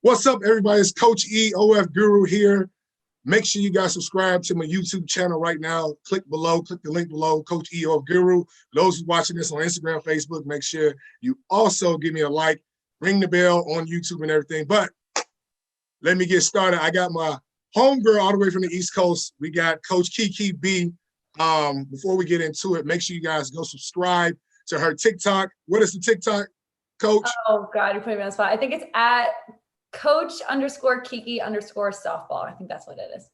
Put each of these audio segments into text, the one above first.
What's up, everybody? It's Coach E, OF Guru here. Make sure you guys subscribe to my YouTube channel right now. Click below, click the link below, Coach E, OF Guru. For those who are watching this on Instagram, Facebook, make sure you also give me a like, ring the bell on YouTube and everything. But let me get started. I got my homegirl all the way from the East Coast. We got Coach KiKi B. Before we get into it, make sure you guys go subscribe to her TikTok. What is the TikTok, Coach? Oh, God, you're putting me on the spot. I think it's at Coach_Kiki_softball. I think that's what it is.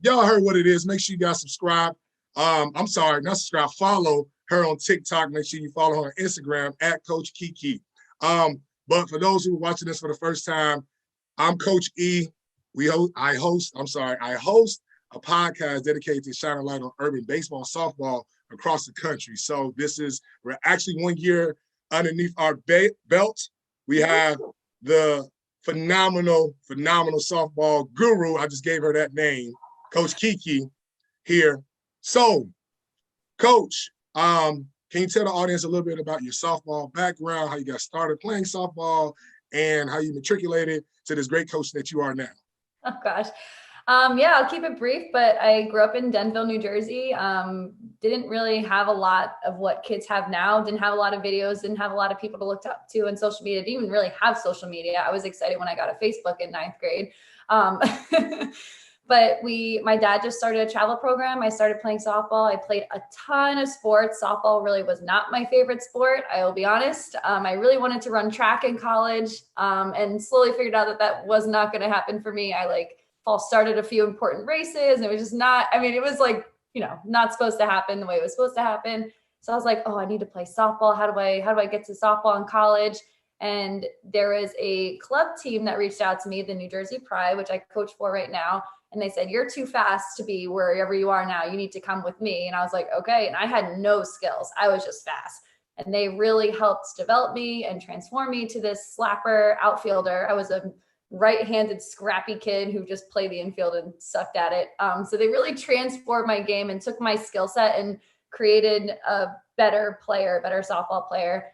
Y'all heard what it is. Make sure you guys subscribe. I'm sorry, not subscribe. Follow her on TikTok. Make sure you follow her on Instagram at Coach KiKi. But for those who are watching this for the first time, I'm Coach E. I host a podcast dedicated to shining light on urban baseball, softball across the country. So we're actually 1 year underneath our belt. We have the phenomenal softball guru. I just gave her that name, Coach KiKi here. So, Coach, can you tell the audience a little bit about your softball background, how you got started playing softball, and how you matriculated to this great coach that you are now? Oh, gosh. Yeah, I'll keep it brief, but I grew up in Denville, New Jersey. Didn't really have a lot of what kids have now. Didn't have a lot of videos, didn't have a lot of people to look up to in social media. Didn't even really have social media. I was excited when I got a Facebook in 9th grade. But my dad just started a travel program. I started playing softball. I played a ton of sports. Softball really was not my favorite sport, I will be honest. I really wanted to run track in college, and slowly figured out that was not going to happen for me. I started a few important races, and it was just not, it was not supposed to happen the way it was supposed to happen. So I was like, oh, I need to play softball. How do I get to softball in college? And there was a club team that reached out to me, the New Jersey Pride, which I coach for right now. And they said, you're too fast to be wherever you are now. You need to come with me. And I was like, okay. And I had no skills. I was just fast. And they really helped develop me and transform me to this slapper outfielder. I was a right-handed scrappy kid who just played the infield and sucked at it. So they really transformed my game and took my skill set and created a better softball player.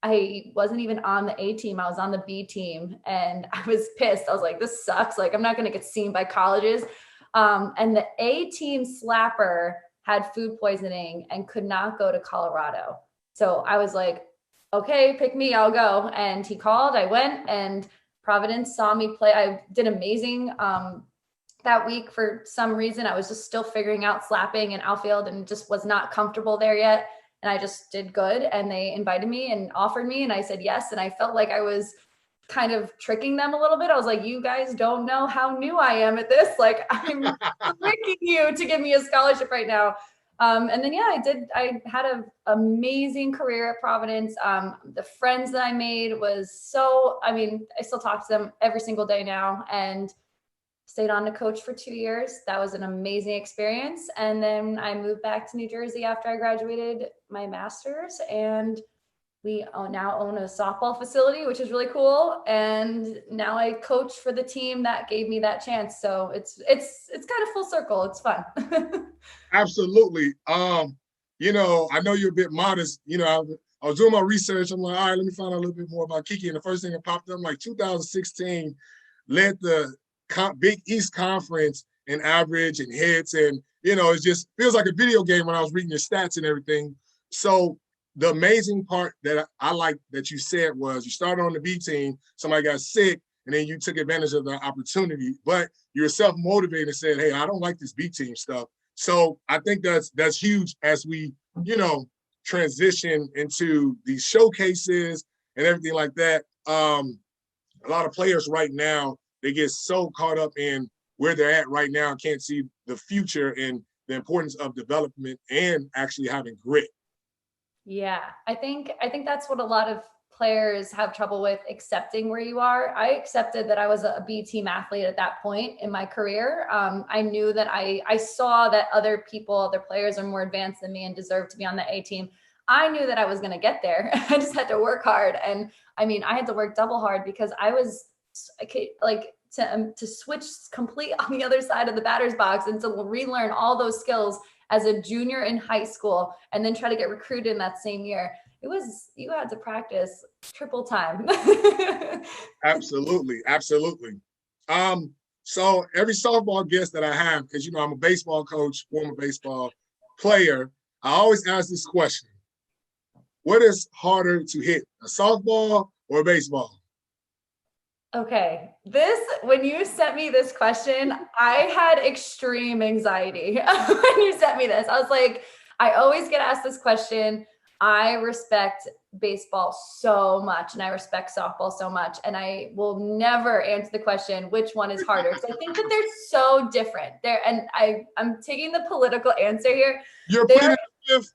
I wasn't even on the A team. I was on the B team, and I was pissed. I was like, this sucks. I'm not going to get seen by colleges. And the A team slapper had food poisoning and could not go to Colorado. So I was like, okay, pick me, I'll go. And he called, I went, and Providence saw me play. I did amazing that week. For some reason, I was just still figuring out slapping and outfield and just was not comfortable there yet. And I just did good, and they invited me and offered me, and I said yes. And I felt like I was kind of tricking them a little bit. I was like, you guys don't know how new I am at this. I'm tricking you to give me a scholarship right now. And then, yeah, I had an amazing career at Providence. The friends that I made was I still talk to them every single day now, and stayed on to coach for 2 years. That was an amazing experience. And then I moved back to New Jersey after I graduated my master's, and we now own a softball facility, which is really cool. And now I coach for the team that gave me that chance. So it's kind of full circle. It's fun. Absolutely. I know you're a bit modest. I was doing my research. I'm like, all right, let me find out a little bit more about KiKi. And the first thing that popped up, 2016, led the Big East Conference in average and hits. And, it just feels like a video game when I was reading your stats and everything. So the amazing part that I like that you said was you started on the B team, somebody got sick, and then you took advantage of the opportunity. But you were self-motivated and said, hey, I don't like this B team stuff. So I think that's huge as we, transition into these showcases and everything like that. A lot of players right now, they get so caught up in where they're at right now and can't see the future and the importance of development and actually having grit. Yeah, I think that's what a lot of players have trouble with, accepting where you are. I accepted that I was a B team athlete at that point in my career. I knew that I saw that other players are more advanced than me and deserve to be on the A team. I knew that I was going to get there. I just had to work hard. And I had to work double hard because I was to switch complete on the other side of the batter's box and to relearn all those skills as a junior in high school and then try to get recruited in that same year. you had to practice triple time. Absolutely, absolutely. So every softball guest that I have, because you know I'm a baseball coach, former baseball player, I always ask this question: what is harder to hit, a softball or a baseball? Okay, when you sent me this question, I had extreme anxiety when you sent me this. I was like, I always get asked this question. I respect baseball so much and I respect softball so much. And I will never answer the question, which one is harder? Because I think that they're so different. I'm taking the political answer here. You're pleading the fifth.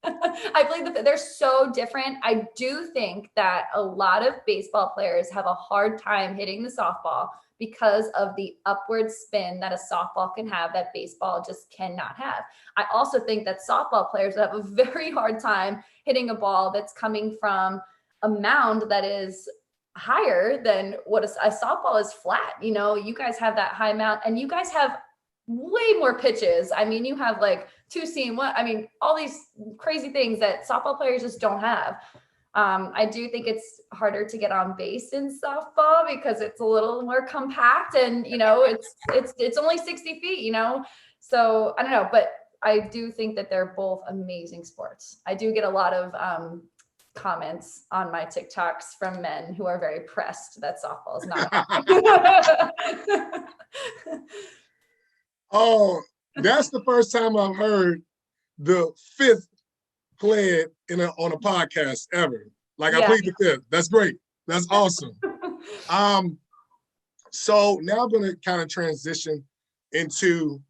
I believe that they're so different. I do think that a lot of baseball players have a hard time hitting the softball because of the upward spin that a softball can have that baseball just cannot have. I also think that softball players have a very hard time hitting a ball that's coming from a mound that is higher than what a softball is flat. You know, you guys have that high mound and you guys have way more pitches. I mean, you have like two seam, what I mean, all these crazy things that softball players just don't have. I do think it's harder to get on base in softball because it's a little more compact and, you know, it's only 60 feet, you know? So I don't know, but I do think that they're both amazing sports. I do get a lot of comments on my TikToks from men who are very pressed that softball is not. Oh, that's the first time I've heard the fifth played on a podcast ever. Like I plead the fifth. That's great. That's awesome. So now I'm gonna kind of transition into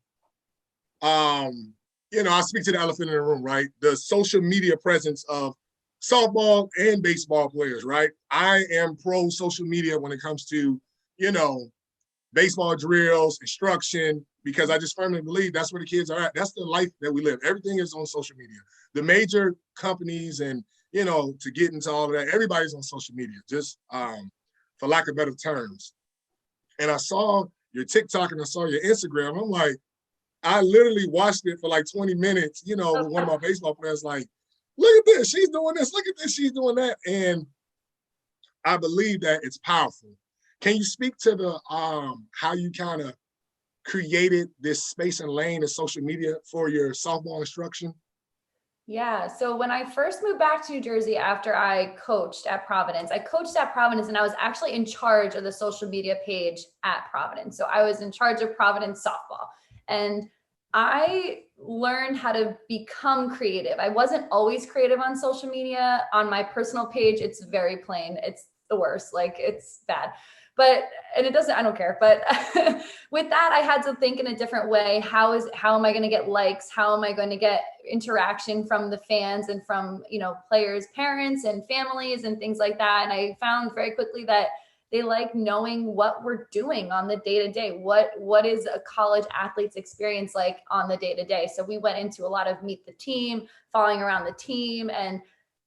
you know, I speak to the elephant in the room, right? The social media presence of softball and baseball players, right? I am pro social media when it comes to, you know, baseball drills, instruction, because I just firmly believe that's where the kids are at. That's the life that we live. Everything is on social media. The major companies and, you know, to get into all of that, everybody's on social media, just for lack of better terms. And I saw your TikTok and I saw your Instagram. I'm like, I literally watched it for like 20 minutes, you know, with one of my baseball players, like, look at this, she's doing this, look at this, she's doing that. And I believe that it's powerful. Can you speak to the how you kind of created this space and lane in social media for your softball instruction? Yeah. So when I first moved back to New Jersey after I coached at Providence and I was actually in charge of the social media page at Providence. So I was in charge of Providence softball and I learned how to become creative. I wasn't always creative on social media. On my personal page, it's very plain. It's the worst. Like it's bad. And it doesn't, I don't care. But with that, I had to think in a different way. How am I going to get likes? How am I going to get interaction from the fans and from, you know, players, parents and families and things like that. And I found very quickly that they like knowing what we're doing on the day-to-day. What is a college athlete's experience like on the day-to-day? So we went into a lot of meet the team, following around the team, and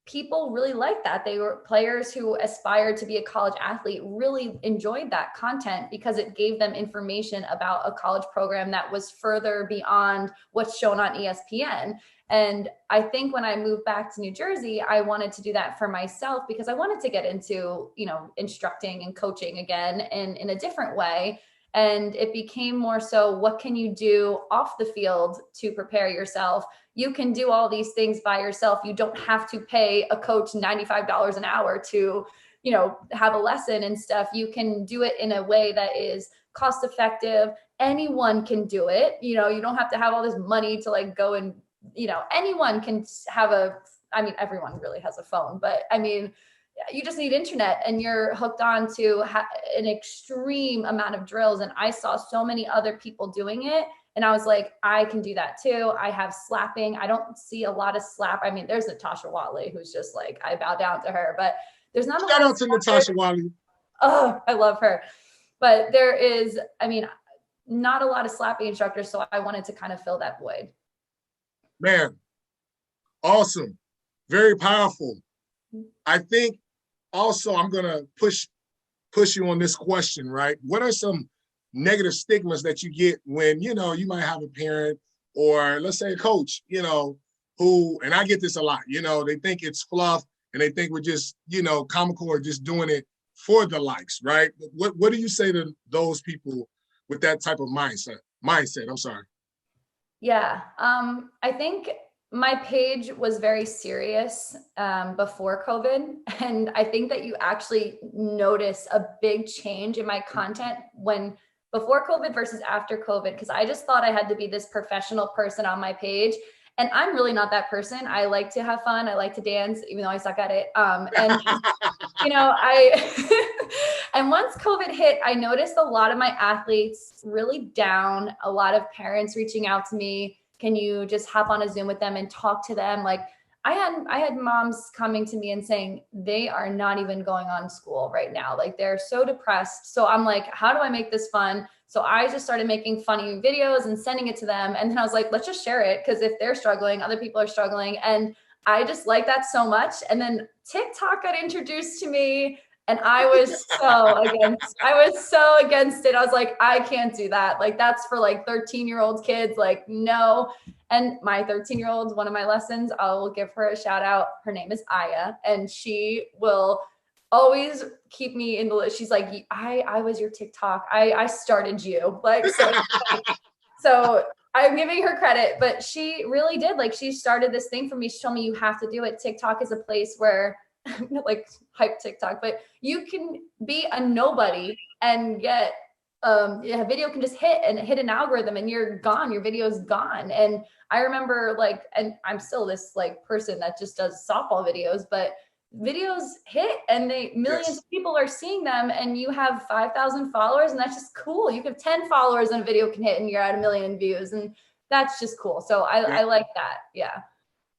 people really liked that. They were players who aspired to be a college athlete, really enjoyed that content because it gave them information about a college program that was further beyond what's shown on ESPN. And I think when I moved back to New Jersey, I wanted to do that for myself because I wanted to get into, you know, instructing and coaching again and in a different way. And it became more so, what can you do off the field to prepare yourself? You can do all these things by yourself. You don't have to pay a coach $95 an hour to, you know, have a lesson and stuff. You can do it in a way that is cost effective. Anyone can do it. You know, you don't have to have all this money to like go and, you know, anyone can have everyone really has a phone, but I mean, you just need internet and you're hooked on to an extreme amount of drills. And I saw so many other people doing it. And I was like, I can do that too. I have slapping. I don't see a lot of slap. I mean, there's Natasha Watley, who's just like, I bow down to her, but there's not a lot. Shout out to Natasha Watley. Oh, I love her. But there is, I mean, not a lot of slapping instructors. So I wanted to kind of fill that void. Man, awesome. Very powerful. I think also I'm going to push you on this question, right? What are some negative stigmas that you get when, you know, you might have a parent or let's say a coach, you know, who, and I get this a lot, you know, they think it's fluff and they think we're just, you know, comical or just doing it for the likes, right? What do you say to those people with that type of mindset? I'm sorry. Yeah, I think my page was very serious before COVID. And I think that you actually notice a big change in my content when before COVID versus after COVID, because I just thought I had to be this professional person on my page. And I'm really not that person. I like to have fun. I like to dance, even though I suck at it. And you know, and once COVID hit, I noticed a lot of my athletes really down, a lot of parents reaching out to me. Can you just hop on a Zoom with them and talk to them? Like I had moms coming to me and saying they are not even going on school right now. Like they're so depressed. So I'm like, how do I make this fun? So I just started making funny videos and sending it to them. And then I was like, let's just share it. Because if they're struggling, other people are struggling. And I just like that so much. And then TikTok got introduced to me and I was so against it. I was like, I can't do that. Like that's for like 13-year-old kids. Like, no. And my 13-year-old, one of my lessons, I will give her a shout out. Her name is Aya, and she will always keep me in the list. She's like, I was your TikTok. I started you. Like, so I'm giving her credit, but she really did. Like she started this thing for me. She told me you have to do it. TikTok is a place where like hype TikTok, but you can be a nobody and get a video can just hit an algorithm and you're gone. Your video's gone. And I remember like, and I'm still this like person that just does softball videos, but videos hit and millions of people are seeing them and you have 5,000 followers and that's just cool. You have 10 followers and a video can hit and you're at 1 million views and that's just cool. So I like that. Yeah.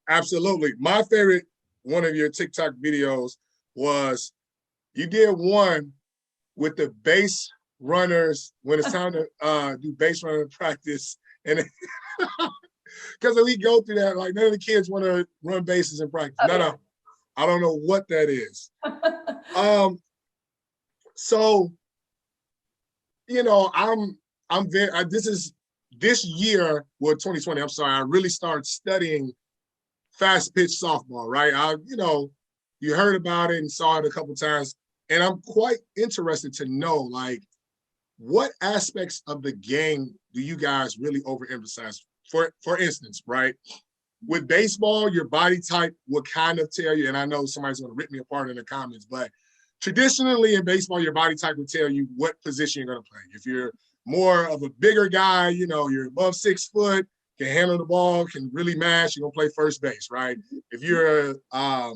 Absolutely. My favorite one of your TikTok videos was you did one with the base runners when it's time to do base running practice. And because we go through that, like none of the kids want to run bases in practice. No. I don't know what that is. So, you know, I'm very, this year, well, 2020, I'm sorry, I really started studying fast pitch softball, right? You heard about it and saw it a couple times, and I'm quite interested to know, like, what aspects of the game do you guys really overemphasize? For instance, right? With baseball, your body type will kind of tell you, and I know somebody's going to rip me apart in the comments, but traditionally in baseball, your body type will tell you what position you're going to play. If you're more of a bigger guy, you know, you're above 6 foot, can handle the ball, can really mash, you're going to play first base, right? If you're a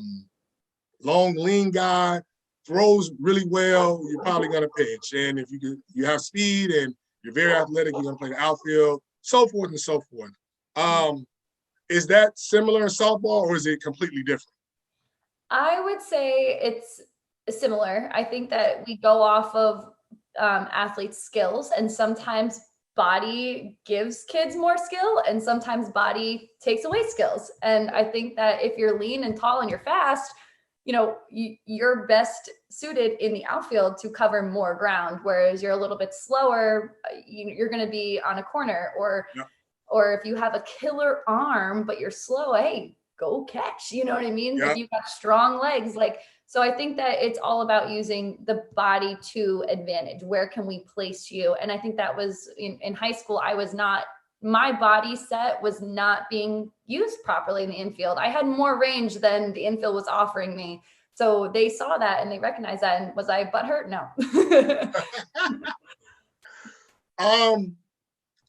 long, lean guy, throws really well, you're probably going to pitch. And if you have speed and you're very athletic, you're going to play the outfield, so forth and so forth. Is that similar in softball or is it completely different? I would say it's similar. I think that we go off of athletes' skills, and sometimes body gives kids more skill and sometimes body takes away skills. And I think that if you're lean and tall and you're fast, you know, you're best suited in the outfield to cover more ground. Whereas you're a little bit slower, you're going to be on a corner or if you have a killer arm, but you're slow, hey, go catch, you know what I mean? If you've got strong legs, like, so I think that it's all about using the body to advantage. Where can we place you? And I think that was in high school, my body set was not being used properly in the infield. I had more range than the infield was offering me. So they saw that and they recognized that. And was I butthurt? No.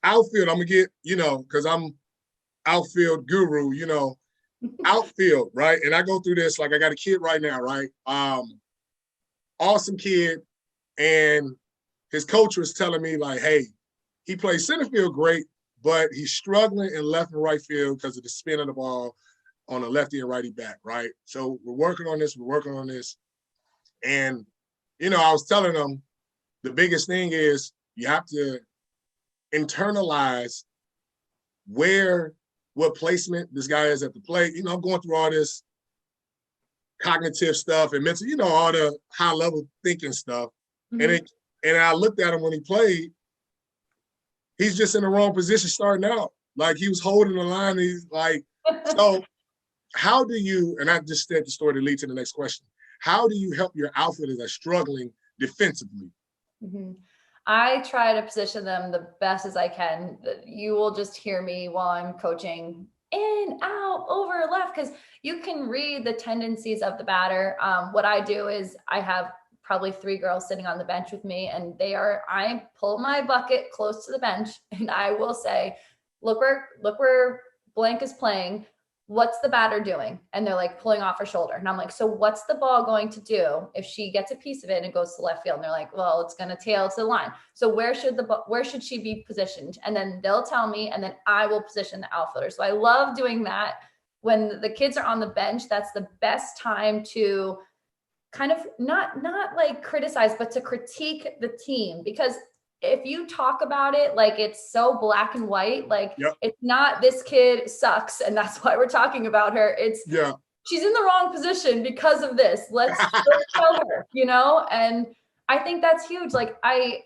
Outfield, I'm gonna get, because I'm outfield guru, outfield, right? And I go through this, like I got a kid right now, right? Awesome kid. And his coach was telling me like, hey, he plays center field great, but he's struggling in left and right field because of the spin of the ball on a lefty and righty back, right? So we're working on this. And, I was telling him the biggest thing is you have to internalize what placement this guy is at the plate. I'm going through all this cognitive stuff and mental, all the high level thinking stuff. Mm-hmm. And I looked at him when he played, he's just in the wrong position starting out. Like he was holding the line. He's like, So how do you, and I just said the story to lead to the next question, how do you help your outfielders that are struggling defensively? Mhm. I try to position them the best as I can. You will just hear me while I'm coaching in, out, over, left, because you can read the tendencies of the batter. What I do is I have probably three girls sitting on the bench with me, and I pull my bucket close to the bench, and I will say, look where blank is playing. What's the batter doing? And they're like pulling off her shoulder. And I'm like, so what's the ball going to do if she gets a piece of it and it goes to left field? And they're like, well, it's going to tail to the line. So where should she be positioned? And then they'll tell me, and then I will position the outfielder. So I love doing that. When the kids are on the bench, that's the best time to kind of not like criticize, but to critique the team, because if you talk about it like it's so black and white, like Yep. it's not this kid sucks and that's why we're talking about her. It's she's in the wrong position because of this. Let's tell her, and I think that's huge. Like I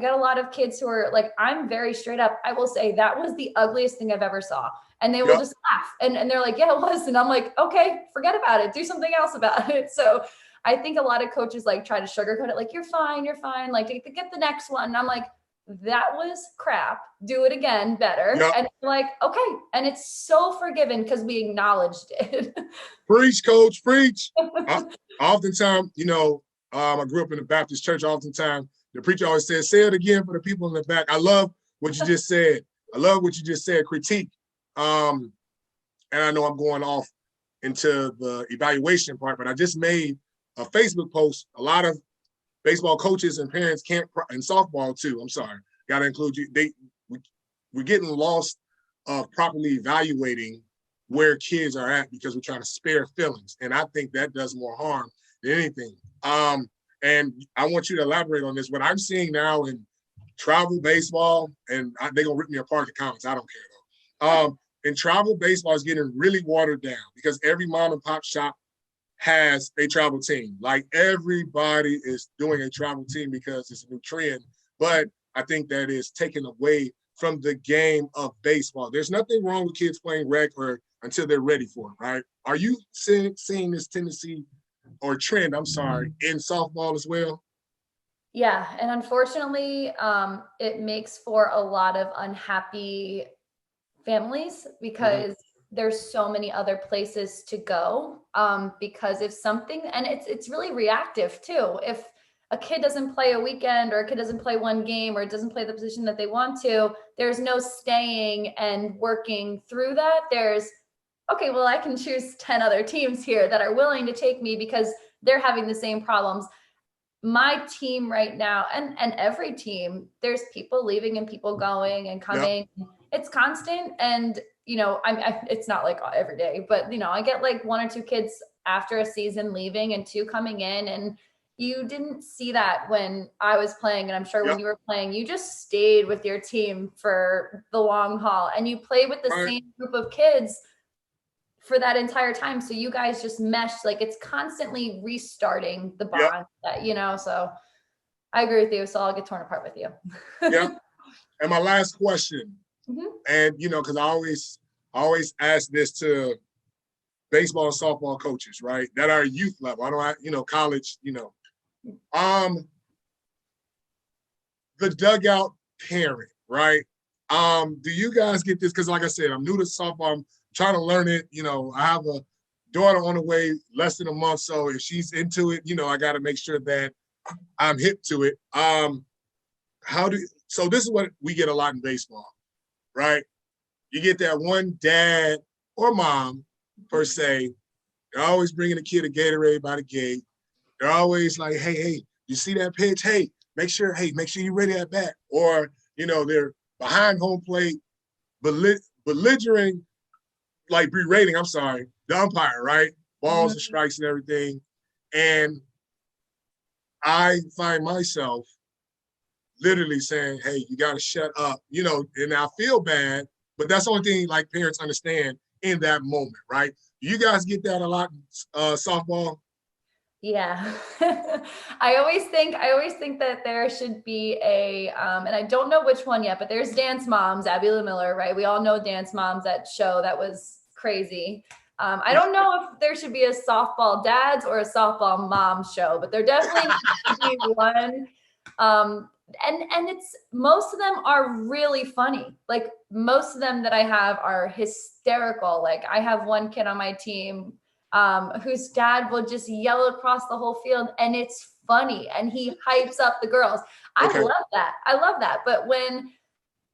got a lot of kids who are like, I'm very straight up. I will say that was the ugliest thing I've ever saw. And they will just laugh and they're like, yeah, it was. And I'm like, okay, forget about it. Do something else about it. So I think a lot of coaches like try to sugarcoat it. Like, you're fine. Like, get the next one. And I'm like, that was crap. Do it again better. Yep. And like, okay. And it's so forgiven because we acknowledged it. Preach, coach, preach. Oftentimes, I grew up in the Baptist church. Oftentimes, the preacher always says, say it again for the people in the back. I love what you just said. Critique. And I know I'm going off into the evaluation part, but I just made a Facebook post. A lot of baseball coaches and parents and softball too. I'm sorry, got to include you. We're getting lost of properly evaluating where kids are at because we're trying to spare feelings, and I think that does more harm than anything. And I want you to elaborate on this. What I'm seeing now in travel baseball, and they're gonna rip me apart in the comments. I don't care though. And travel baseball is getting really watered down because every mom and pop shop has a travel team. Like everybody is doing a travel team because it's a new trend. But I think that is taken away from the game of baseball. There's nothing wrong with kids playing rec or until they're ready for it, right? Are you seeing this tendency or trend, in softball as well? Yeah. And unfortunately, it makes for a lot of unhappy families because there's so many other places to go. Because if something, and it's really reactive too. If a kid doesn't play a weekend or a kid doesn't play one game or doesn't play the position that they want to, there's no staying and working through that. There's, okay, well, I can choose 10 other teams here that are willing to take me because they're having the same problems. My team right now, and every team, there's people leaving and people going and coming. Yep. It's constant. And, it's not like every day, but, I get like one or two kids after a season leaving and two coming in. And you didn't see that when I was playing. And I'm sure when you were playing, you just stayed with your team for the long haul and you played with the same group of kids for that entire time. So you guys just meshed, like it's constantly restarting the bond that, so I agree with you. So I'll get torn apart with you. And my last question, and because I always ask this to baseball and softball coaches, right? That are youth level. I don't, college, the dugout parent, right? Do you guys get this? Because like I said, I'm new to softball. I'm trying to learn it. I have a daughter on the way, less than a month. So if she's into it, I got to make sure that I'm hip to it. So this is what we get a lot in baseball, right? You get that one dad or mom, per se, they're always bringing a kid a Gatorade by the gate. They're always like, hey, you see that pitch? Hey, make sure you're ready at bat. Or, they're behind home plate, belligerent, like berating, the umpire, right? Balls and strikes and everything. And I find myself literally saying, hey, you got to shut up, and I feel bad, but that's the only thing like parents understand in that moment, right? Do you guys get that a lot in softball? Yeah. I always think that there should be a, and I don't know which one yet, but there's Dance Moms, Abby Lee Miller, right? We all know Dance Moms, that show that was crazy. I don't know if there should be a softball dads or a softball mom show, but there definitely needs to be one. And it's most of them are really funny. Like most of them that I have are hysterical. Like I have one kid on my team whose dad will just yell across the whole field, and it's funny, and he hypes up the girls. I love that. I love that. But when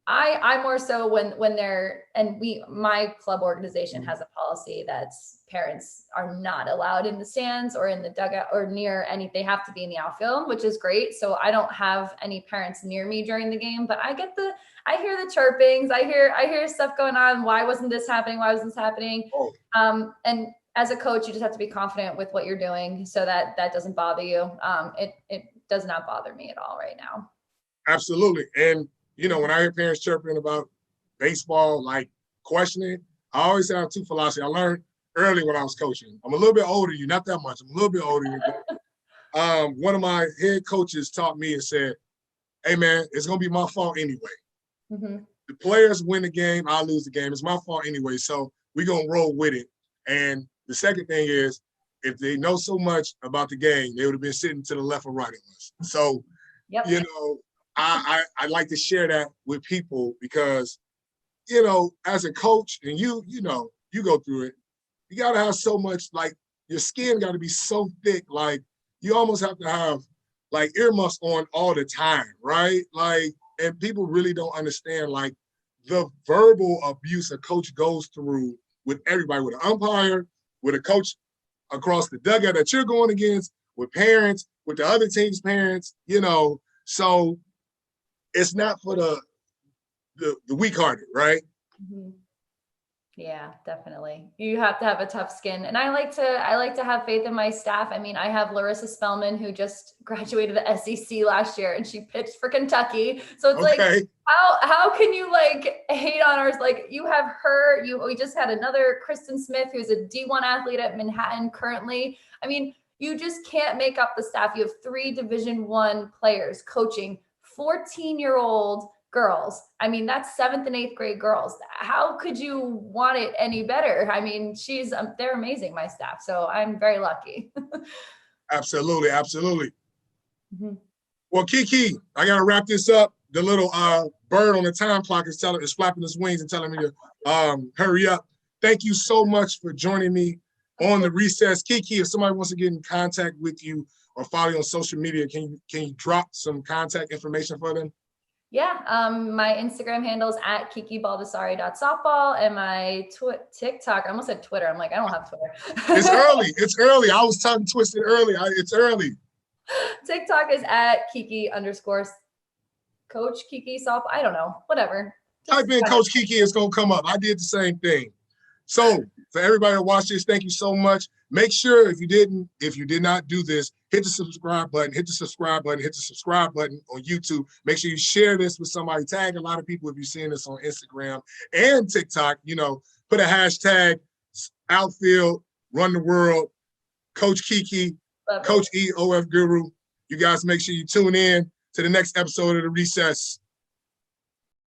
I more so when they're, and my club organization has a policy that's parents are not allowed in the stands or in the dugout or near any, they have to be in the outfield, which is great. So I don't have any parents near me during the game, but I hear the chirpings. I hear stuff going on. Why wasn't this happening? Why wasn't this happening? And as a coach, you just have to be confident with what you're doing so that doesn't bother you. It does not bother me at all right now. Absolutely. And you know, when I hear parents chirping about baseball, like questioning, I always have two philosophies. I learned early when I was coaching. I'm a little bit older than you, not that much. I'm a little bit older than you. One of my head coaches taught me and said, hey, man, it's going to be my fault anyway. Mm-hmm. The players win the game, I lose the game. It's my fault anyway, so we're going to roll with it. And the second thing is, if they know so much about the game, they would have been sitting to the left or right of us. So, you know, I like to share that with people because, you know, as a coach, and you know, you go through it, you got to have so much, like, your skin got to be so thick, like, you almost have to have, like, earmuffs on all the time, right? Like, and people really don't understand, like, the verbal abuse a coach goes through with everybody, with an umpire, with a coach across the dugout that you're going against, with parents, with the other team's parents, you know, so it's not for the weak-hearted, right? Mm-hmm. Yeah, definitely. You have to have a tough skin. And I like to have faith in my staff. I mean, I have Larissa Spellman, who just graduated the SEC last year, and she pitched for Kentucky. So it's like, how can you like hate on ours? Like you have her, we just had another Kristen Smith, who's a D1 athlete at Manhattan currently. I mean, you just can't make up the staff. You have 3 Division I players coaching 14-year-old girls. I mean, that's 7th and 8th grade girls. How could you want it any better? I mean, they're amazing, my staff. So I'm very lucky. Absolutely. Absolutely. Mm-hmm. Well, KiKi, I got to wrap this up. The little bird on the time clock is flapping his wings and telling me to hurry up. Thank you so much for joining me on the recess. KiKi, if somebody wants to get in contact with you or follow you on social media, can you drop some contact information for them? Yeah, my Instagram handle is at KiKiBaldassari.softball, and my TikTok, I almost said Twitter. I'm like, I don't have Twitter. It's early. It's early. I was tongue twisted early. It's early. TikTok is at Kiki_Coach KiKi softball. I don't know, whatever. Type in Coach KiKi, it's going to come up. I did the same thing. So for everybody that watched this, thank you so much. Make sure if you did not do this, hit the subscribe button, hit the subscribe button, hit the subscribe button on YouTube. Make sure you share this with somebody. Tag a lot of people if you're seeing this on Instagram and TikTok. You know, put a hashtag, outfield, run the world, Coach KiKi, Coach EOF Guru. You guys make sure you tune in to the next episode of The Recess.